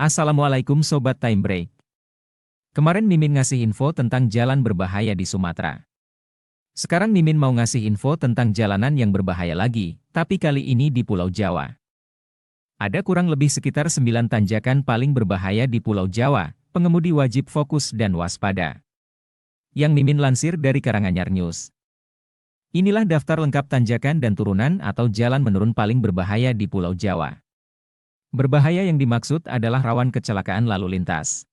Assalamualaikum Sobat Time Break. Kemarin Mimin ngasih info tentang jalan berbahaya di Sumatera. Sekarang Mimin mau ngasih info tentang jalanan yang berbahaya lagi, tapi kali ini di Pulau Jawa. Ada kurang lebih sekitar 9 tanjakan paling berbahaya di Pulau Jawa, pengemudi wajib fokus dan waspada. Yang Mimin lansir dari Karanganyar News. Inilah daftar lengkap tanjakan dan turunan atau jalan menurun paling berbahaya di Pulau Jawa. Berbahaya yang dimaksud adalah rawan kecelakaan lalu lintas.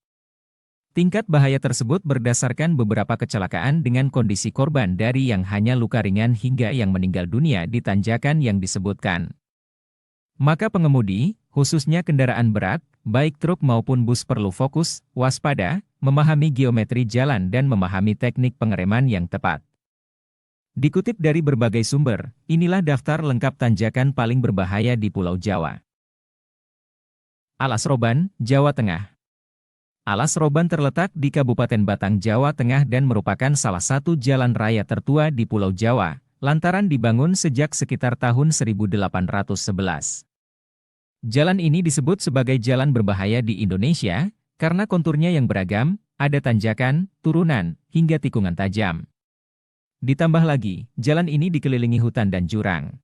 Tingkat bahaya tersebut berdasarkan beberapa kecelakaan dengan kondisi korban dari yang hanya luka ringan hingga yang meninggal dunia di tanjakan yang disebutkan. Maka pengemudi, khususnya kendaraan berat, baik truk maupun bus perlu fokus, waspada, memahami geometri jalan dan memahami teknik pengereman yang tepat. Dikutip dari berbagai sumber, inilah daftar lengkap tanjakan paling berbahaya di Pulau Jawa. Alas Roban, Jawa Tengah. Alas Roban terletak di Kabupaten Batang, Jawa Tengah dan merupakan salah satu jalan raya tertua di Pulau Jawa, lantaran dibangun sejak sekitar tahun 1811. Jalan ini disebut sebagai jalan berbahaya di Indonesia, karena konturnya yang beragam, ada tanjakan, turunan, hingga tikungan tajam. Ditambah lagi, jalan ini dikelilingi hutan dan jurang.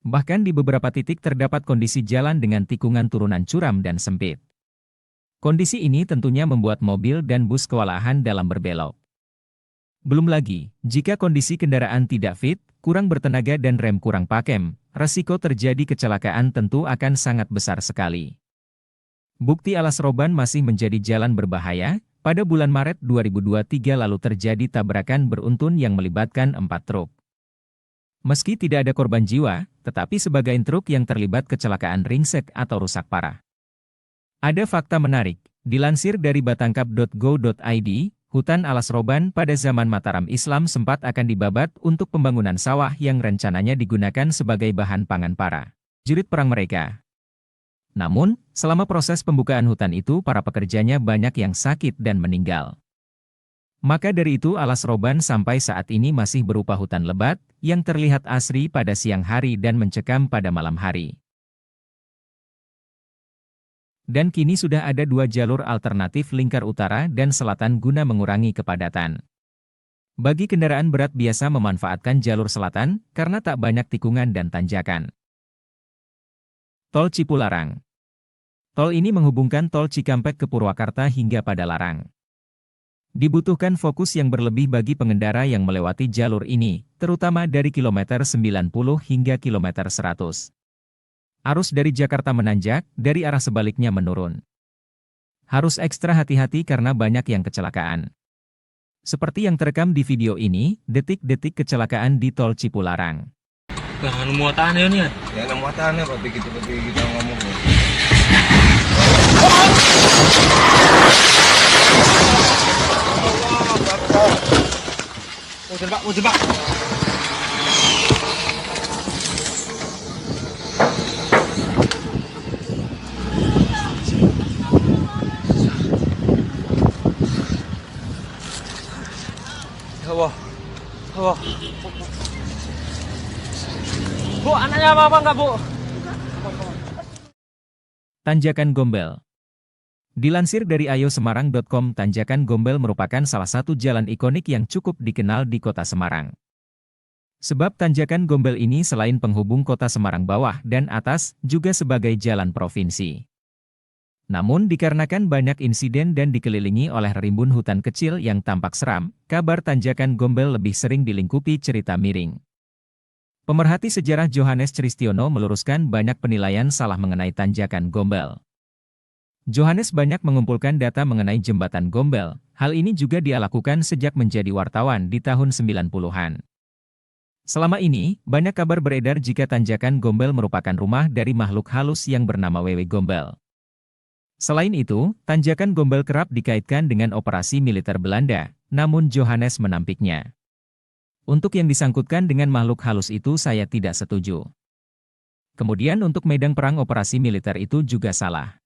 Bahkan di beberapa titik terdapat kondisi jalan dengan tikungan turunan curam dan sempit. Kondisi ini tentunya membuat mobil dan bus kewalahan dalam berbelok. Belum lagi, jika kondisi kendaraan tidak fit, kurang bertenaga dan rem kurang pakem, resiko terjadi kecelakaan tentu akan sangat besar sekali. Bukti Alas Roban masih menjadi jalan berbahaya, pada bulan Maret 2023 lalu terjadi tabrakan beruntun yang melibatkan 4 truk. Meski tidak ada korban jiwa, tetapi sebagian truk yang terlibat kecelakaan ringsek atau rusak parah. Ada fakta menarik, dilansir dari batangkap.go.id, hutan Alas Roban pada zaman Mataram Islam sempat akan dibabat untuk pembangunan sawah yang rencananya digunakan sebagai bahan pangan para jurit perang mereka. Namun, selama proses pembukaan hutan itu para pekerjanya banyak yang sakit dan meninggal. Maka dari itu Alas Roban sampai saat ini masih berupa hutan lebat, yang terlihat asri pada siang hari dan mencekam pada malam hari. Dan kini sudah ada 2 jalur alternatif lingkar utara dan selatan guna mengurangi kepadatan. Bagi kendaraan berat biasa memanfaatkan jalur selatan, karena tak banyak tikungan dan tanjakan. Tol Cipularang. Tol ini menghubungkan Tol Cikampek ke Purwakarta hingga pada Larang. Dibutuhkan fokus yang berlebih bagi pengendara yang melewati jalur ini, terutama dari kilometer 90 hingga kilometer 100. Arus dari Jakarta menanjak, dari arah sebaliknya menurun. Harus ekstra hati-hati karena banyak yang kecelakaan. Seperti yang terekam di video ini, detik-detik kecelakaan di Tol Cipularang. Nah, muatannya nih. Ya, muatannya seperti kita ngomong. Muter, Pak. Allah. Bu, anaknya apa enggak, Bu? Tanjakan Gombel. Dilansir dari ayosemarang.com, Tanjakan Gombel merupakan salah satu jalan ikonik yang cukup dikenal di kota Semarang. Sebab Tanjakan Gombel ini selain penghubung kota Semarang bawah dan atas, juga sebagai jalan provinsi. Namun dikarenakan banyak insiden dan dikelilingi oleh rimbun hutan kecil yang tampak seram, kabar Tanjakan Gombel lebih sering dilingkupi cerita miring. Pemerhati sejarah Johannes Cristiono meluruskan banyak penilaian salah mengenai Tanjakan Gombel. Johannes banyak mengumpulkan data mengenai jembatan Gombel, hal ini juga dia lakukan sejak menjadi wartawan di tahun 90-an. Selama ini, banyak kabar beredar jika Tanjakan Gombel merupakan rumah dari makhluk halus yang bernama Wewe Gombel. Selain itu, Tanjakan Gombel kerap dikaitkan dengan operasi militer Belanda, namun Johannes menampiknya. Untuk yang disangkutkan dengan makhluk halus itu saya tidak setuju. Kemudian untuk medan perang operasi militer itu juga salah.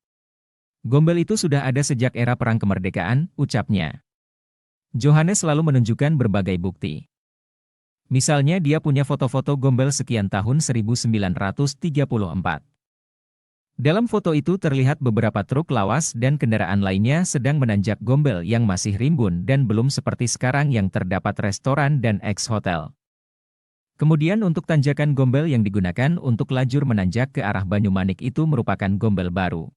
Gombel itu sudah ada sejak era perang kemerdekaan, ucapnya. Johannes selalu menunjukkan berbagai bukti. Misalnya dia punya foto-foto Gombel sekian tahun 1934. Dalam foto itu terlihat beberapa truk lawas dan kendaraan lainnya sedang menanjak Gombel yang masih rimbun dan belum seperti sekarang yang terdapat restoran dan ex-hotel. Kemudian untuk tanjakan Gombel yang digunakan untuk lajur menanjak ke arah Banyumanik itu merupakan Gombel baru.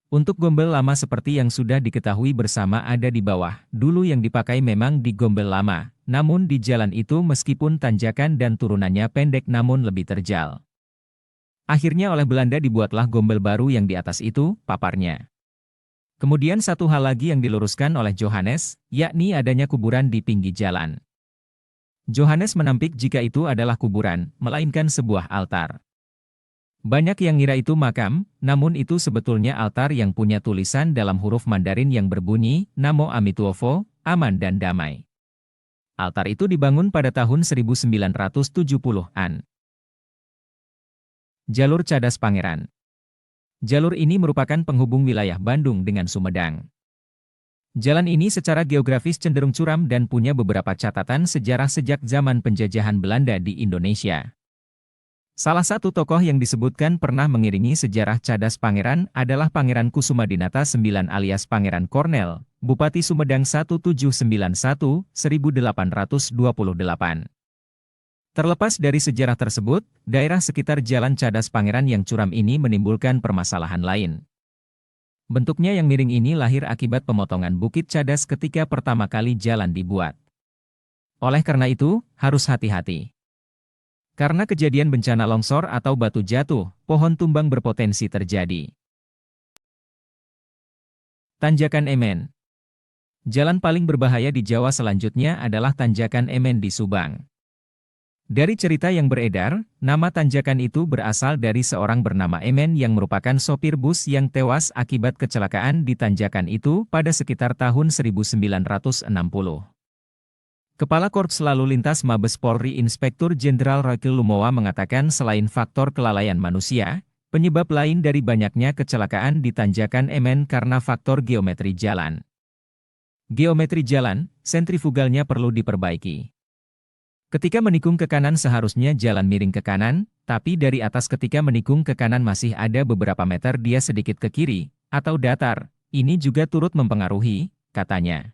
Untuk Gombel lama seperti yang sudah diketahui bersama ada di bawah, dulu yang dipakai memang di Gombel lama, namun di jalan itu meskipun tanjakan dan turunannya pendek namun lebih terjal. Akhirnya oleh Belanda dibuatlah Gombel baru yang di atas itu, paparnya. Kemudian satu hal lagi yang diluruskan oleh Johannes, yakni adanya kuburan di pinggir jalan. Johannes menampik jika itu adalah kuburan, melainkan sebuah altar. Banyak yang ngira itu makam, namun itu sebetulnya altar yang punya tulisan dalam huruf Mandarin yang berbunyi, Namo Amituofo, aman dan damai. Altar itu dibangun pada tahun 1970-an. Jalur Cadas Pangeran. Jalur ini merupakan penghubung wilayah Bandung dengan Sumedang. Jalan ini secara geografis cenderung curam dan punya beberapa catatan sejarah sejak zaman penjajahan Belanda di Indonesia. Salah satu tokoh yang disebutkan pernah mengiringi sejarah Cadas Pangeran adalah Pangeran Kusumadinata IX alias Pangeran Kornel, Bupati Sumedang 1791-1828. Terlepas dari sejarah tersebut, daerah sekitar Jalan Cadas Pangeran yang curam ini menimbulkan permasalahan lain. Bentuknya yang miring ini lahir akibat pemotongan Bukit Cadas ketika pertama kali jalan dibuat. Oleh karena itu, harus hati-hati. Karena kejadian bencana longsor atau batu jatuh, pohon tumbang berpotensi terjadi. Tanjakan Emen. Jalan paling berbahaya di Jawa selanjutnya adalah Tanjakan Emen di Subang. Dari cerita yang beredar, nama tanjakan itu berasal dari seorang bernama Emen yang merupakan sopir bus yang tewas akibat kecelakaan di tanjakan itu pada sekitar tahun 1960. Kepala Korps Lalu Lintas Mabes Polri Inspektur Jenderal Royke Lumowa mengatakan selain faktor kelalaian manusia, penyebab lain dari banyaknya kecelakaan di Tanjakan Emen karena faktor geometri jalan. Geometri jalan, sentrifugalnya perlu diperbaiki. Ketika menikung ke kanan seharusnya jalan miring ke kanan, tapi dari atas ketika menikung ke kanan masih ada beberapa meter dia sedikit ke kiri, atau datar, ini juga turut mempengaruhi, katanya.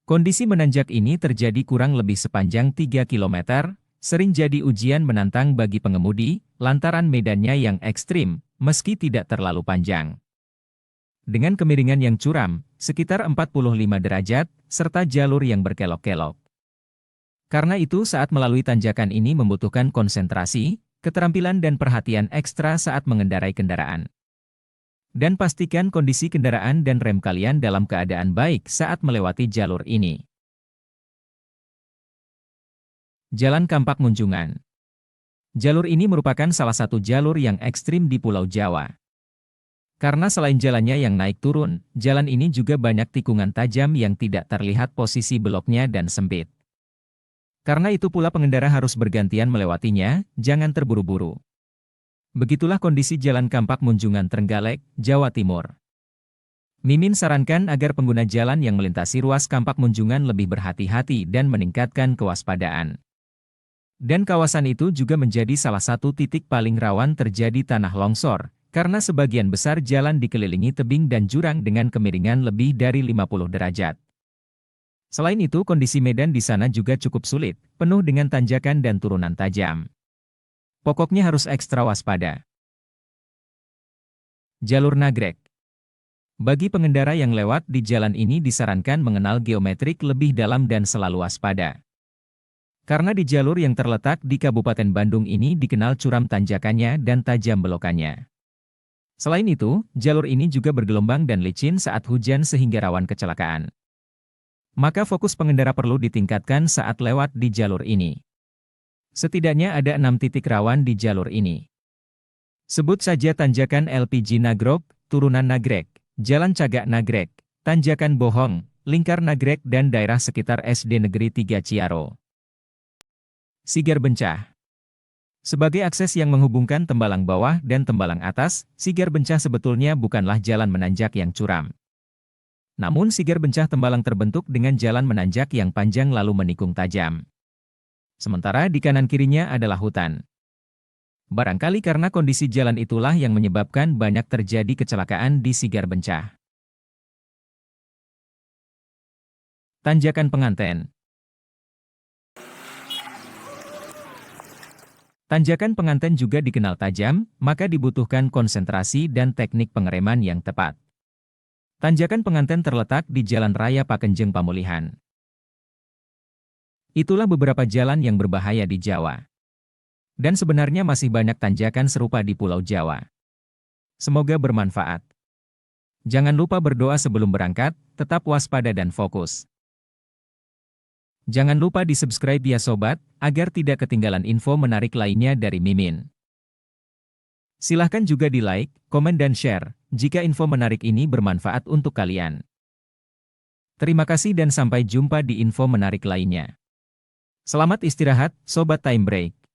Kondisi menanjak ini terjadi kurang lebih sepanjang 3 km, sering jadi ujian menantang bagi pengemudi, lantaran medannya yang ekstrim, meski tidak terlalu panjang. Dengan kemiringan yang curam, sekitar 45 derajat, serta jalur yang berkelok-kelok. Karena itu saat melalui tanjakan ini membutuhkan konsentrasi, keterampilan dan perhatian ekstra saat mengendarai kendaraan. Dan pastikan kondisi kendaraan dan rem kalian dalam keadaan baik saat melewati jalur ini. Jalan Kampak Munjungan. Jalur ini merupakan salah satu jalur yang ekstrim di Pulau Jawa. Karena selain jalannya yang naik turun, jalan ini juga banyak tikungan tajam yang tidak terlihat posisi beloknya dan sempit. Karena itu pula pengendara harus bergantian melewatinya, jangan terburu-buru. Begitulah kondisi Jalan Kampak Munjungan Trenggalek, Jawa Timur. Mimin sarankan agar pengguna jalan yang melintasi ruas Kampak Munjungan lebih berhati-hati dan meningkatkan kewaspadaan. Dan kawasan itu juga menjadi salah satu titik paling rawan terjadi tanah longsor, karena sebagian besar jalan dikelilingi tebing dan jurang dengan kemiringan lebih dari 50 derajat. Selain itu kondisi medan di sana juga cukup sulit, penuh dengan tanjakan dan turunan tajam. Pokoknya harus ekstra waspada. Jalur Nagrek. Bagi pengendara yang lewat di jalan ini disarankan mengenal geometrik lebih dalam dan selalu waspada. Karena di jalur yang terletak di Kabupaten Bandung ini dikenal curam tanjakannya dan tajam belokannya. Selain itu, jalur ini juga bergelombang dan licin saat hujan sehingga rawan kecelakaan. Maka fokus pengendara perlu ditingkatkan saat lewat di jalur ini. Setidaknya ada 6 titik rawan di jalur ini. Sebut saja Tanjakan LPG Nagrok, Turunan Nagrek, Jalan Cagak Nagrek, Tanjakan Bohong, Lingkar Nagrek dan daerah sekitar SD Negeri 3 Ciaro. Sigar Bencah. Sebagai akses yang menghubungkan Tembalang Bawah dan Tembalang Atas, Sigar Bencah sebetulnya bukanlah jalan menanjak yang curam. Namun Sigar Bencah Tembalang terbentuk dengan jalan menanjak yang panjang lalu menikung tajam. Sementara di kanan kirinya adalah hutan. Barangkali karena kondisi jalan itulah yang menyebabkan banyak terjadi kecelakaan di Sigar Bencah. Tanjakan penganten. Tanjakan penganten juga dikenal tajam, maka dibutuhkan konsentrasi dan teknik pengereman yang tepat. Tanjakan penganten terletak di Jalan Raya Pakenjeng Pamulihan. Itulah beberapa jalan yang berbahaya di Jawa. Dan sebenarnya masih banyak tanjakan serupa di Pulau Jawa. Semoga bermanfaat. Jangan lupa berdoa sebelum berangkat, tetap waspada dan fokus. Jangan lupa di-subscribe ya sobat, agar tidak ketinggalan info menarik lainnya dari Mimin. Silahkan juga di-like, komen dan share, jika info menarik ini bermanfaat untuk kalian. Terima kasih dan sampai jumpa di info menarik lainnya. Selamat istirahat, Sobat Time Break.